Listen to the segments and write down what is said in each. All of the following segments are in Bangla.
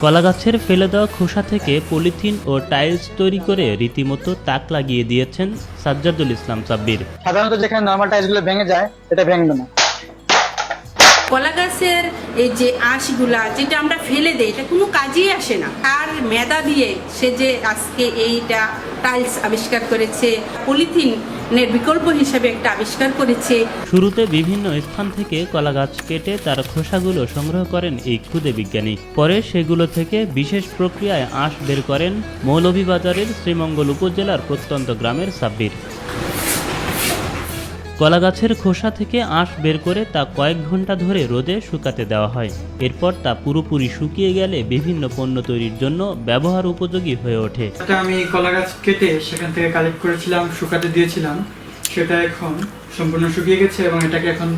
কলাগাছের ফেলে দেওয়া খোসা থেকে পলিথিন ও টাইলস তৈরি করে রীতিমতো তাক লাগিয়ে দিয়েছেন সাজ্জাদুল ইসলাম সাব্বির। সাধারণত যেখানে নরমাল টাইলসগুলো ভেঙে যায় এটা ভাঙবে না। কলা গাছের এই যে আঁশগুলা যেটা আমরা ফেলে দেই এটা কোনো কাজেই আসে না। আর মেধা দিয়ে সে যে আজকে এইটা টাইলস আবিষ্কার করেছে, পলিথিনের বিকল্প হিসেবে একটা আবিষ্কার করেছে। শুরুতে বিভিন্ন স্থান থেকে কলা গাছ কেটে তার খোসাগুলো সংগ্রহ করেন এই ক্ষুদে বিজ্ঞানী। পরে সেগুলো থেকে বিশেষ প্রক্রিয়ায় আঁশ বের করেন মৌলভীবাজারের শ্রীমঙ্গল উপজেলার প্রত্যন্ত গ্রামের সাব্বির। কলা গাছের খোসা থেকে আঁশ বের করে তা কয়েক ঘন্টা ধরে রোদে শুকাতে দেওয়া হয়। এরপর তা পুরোপুরি শুকিয়ে গেলে বিভিন্ন পণ্য তৈরির জন্য ব্যবহার উপযোগী হয়ে ওঠে। আমি কলা গাছ কেটে সেখান থেকে কালেক্ট করেছিলাম, শুকাতে দিয়েছিলাম, সেটা এখন সম্পূর্ণ শুকিয়ে গেছে এবং এটাকে এখন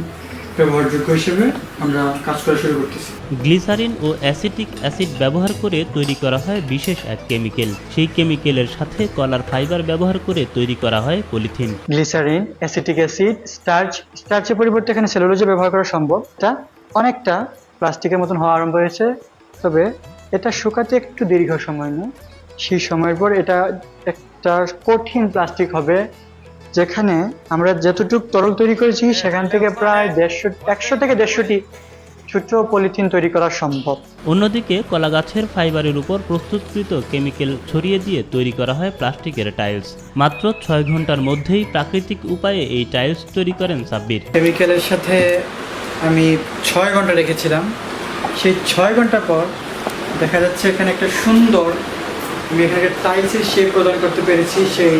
ব্যবহারযোগ্য হিসেবে আমরা কাজ করা শুরু করতেছি। গ্লিসারিন ও অ্যাসিটিক অ্যাসিড ব্যবহার করে তৈরি করা হয় বিশেষ এক কেমিক্যাল। সেই কেমিক্যালের সাথে কলার ফাইবার ব্যবহার করে তৈরি করা হয় পলিথিন। গ্লিসারিন, অ্যাসিটিক অ্যাসিড, স্টার্চের পরিবর্তে এখানে সেলুলোজ ব্যবহার করা সম্ভব। এটা অনেকটা প্লাস্টিকের মতন হওয়া আরম্ভ হয়েছে, তবে এটা শুকাতে একটু দীর্ঘ সময় নেয়। সেই সময়ের পর এটা একটা কঠিন প্লাস্টিক হবে, যেখানে আমরা যতটুকু তরল তৈরি করেছি সেখান থেকে প্রায় 100 থেকে 150টি ছোট পলিথিন তৈরি করা সম্ভব। অন্যদিকে কলা গাছের ফাইবারের উপর প্রস্তুতকৃত কেমিক্যাল ছড়িয়ে দিয়ে তৈরি করা হয় প্লাস্টিকের টাইলস। মাত্র 6 ঘন্টার মধ্যেই প্রাকৃতিক উপায়ে এই টাইলস তৈরি করেন সাব্বির। কেমিক্যালের সাথে আমি 6 ঘন্টা রেখেছিলাম। সেই 6 ঘন্টা পর দেখা যাচ্ছে এখানে একটা সুন্দর, আমি এখানে টাইলসের শেপ প্রদান করতে পেরেছি সেই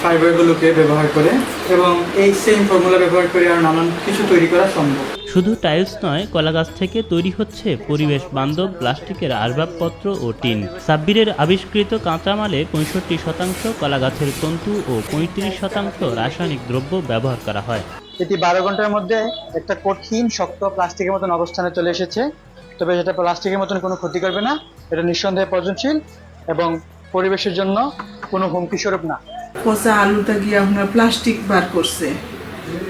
ফাইবারগুলোকে ব্যবহার করে, এবং এই সেম ফর্মুলা ব্যবহার করে আর নানান কিছু তৈরি করা সম্ভব। শুধু টাইলস নয়, কলা গাছ থেকে তৈরি হচ্ছে পরিবেশ বান্ধব প্লাস্টিকের আসবাবপত্র ও টিন। সাব্বিরের আবিষ্কৃত কাঁচামালে 65% কলা গাছের তন্তু ও 35% রাসায়নিক দ্রব্য ব্যবহার করা হয়। এটি 12 ঘন্টার মধ্যে একটা কঠিন শক্ত প্লাস্টিকের মতন অবস্থানে চলে এসেছে। তবে সেটা প্লাস্টিকের মতন কোনো ক্ষতি করবে না, এটা নিঃসন্দেহে পচনশীল এবং পরিবেশের জন্য কোনো হুমকি স্বরূপ না। পচা আলুটা গিয়া আপনার প্লাস্টিক বার করছে,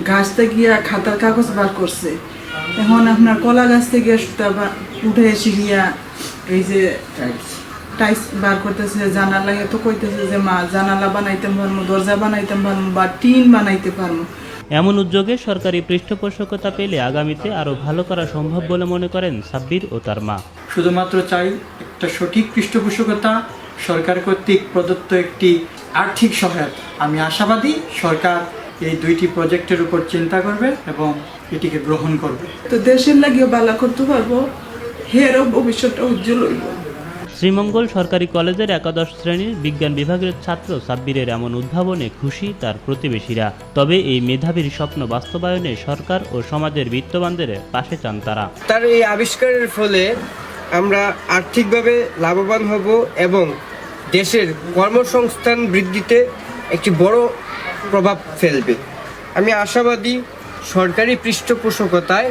গাছটা গিয়া খাতার কাগজ বার করছে, এখন আপনার কলা গাছ থেকে সুতা উঠে এসে গিয়া এই যে টাইলস বার করতেছে। জানালা এত কইতেছে যে মা জানালা বানাইতে পারবো, দরজা বানাইতে পারবো বা টিন বানাইতে পারবো। এমন উদ্যোগে সরকারি পৃষ্ঠপোষকতা পেলে আগামীতে আরও ভালো করা সম্ভব বলে মনে করেন সাব্বির ও তার মা। শুধুমাত্র চাই একটা সঠিক পৃষ্ঠপোষকতা, সরকার কর্তৃক প্রদত্ত একটি আর্থিক সহায়তা। আমি আশাবাদী সরকার এই 2টি প্রজেক্টের উপর চিন্তা করবে এবং এটিকে গ্রহণ করবে। তো দেশের লাগিয়ে বালা করতে পারবো, হেরও ভবিষ্যৎটা উজ্জ্বল হইব। শ্রীমঙ্গল সরকারি কলেজের একাদশ শ্রেণীর বিজ্ঞান বিভাগের ছাত্র সাব্বিরের এমন উদ্ভাবনে খুশি তার প্রতিবেশীরা। তবে এই মেধাবীর স্বপ্ন বাস্তবায়নে সরকার ও সমাজের বিত্তবানদের পাশে চান তারা। তার এই আবিষ্কারের ফলে আমরা আর্থিকভাবে লাভবান হব এবং দেশের কর্মসংস্থান বৃদ্ধিতে একটি বড় প্রভাব ফেলবে। আমি আশাবাদী সরকারি পৃষ্ঠপোষকতায়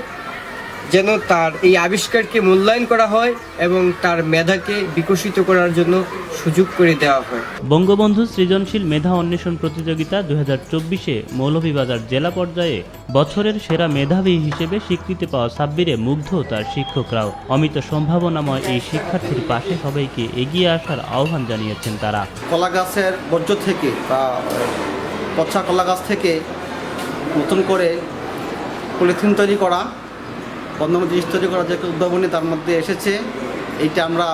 যেন তার এই আবিষ্কারকে মূল্যায়ন করা হয় এবং তার মেধাকে বিকশিত করার জন্য সুযোগ করে দেওয়া হয়। বঙ্গবন্ধু সৃজনশীল মেধা অন্বেষণ প্রতিযোগিতা 2024-এ মৌলভীবাজার জেলা পর্যায়ে বছরের সেরা মেধাবী হিসেবে স্বীকৃতি পাওয়া সাব্বিরে মুগ্ধ তার শিক্ষকরাও। অমিত সম্ভাবনাময় এই শিক্ষার্থীর পাশে সবাইকে এগিয়ে আসার আহ্বান জানিয়েছেন তারা। কলা গাছের বর্জ্য থেকে বা পচা কলা গাছ থেকে নতুন করে পলিথিন তৈরি করা, অন্য জিনিস তৈরি করা যে উদ্ভাবনী তার মধ্যে এসেছে, এইটা আমরা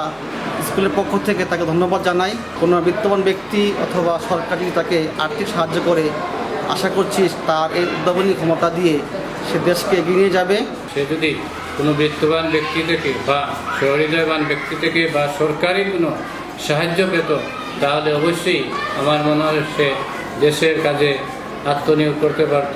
স্কুলের পক্ষ থেকে তাকে ধন্যবাদ জানাই। কোনো বিত্তবান ব্যক্তি অথবা সরকারি তাকে আর্থিক সাহায্য করে, আশা করছি তার এই উদ্ভাবনী ক্ষমতা দিয়ে সে দেশকে এগিয়ে নিয়ে যাবে। সে যদি কোনো বিত্তবান ব্যক্তি থেকে বা সহৃদয়বান ব্যক্তি থেকে বা সরকারি কোনো সাহায্য পেত, তাহলে অবশ্যই আমার মনে হয় সে দেশের কাজে আত্মনিয়োগ করতে পারত।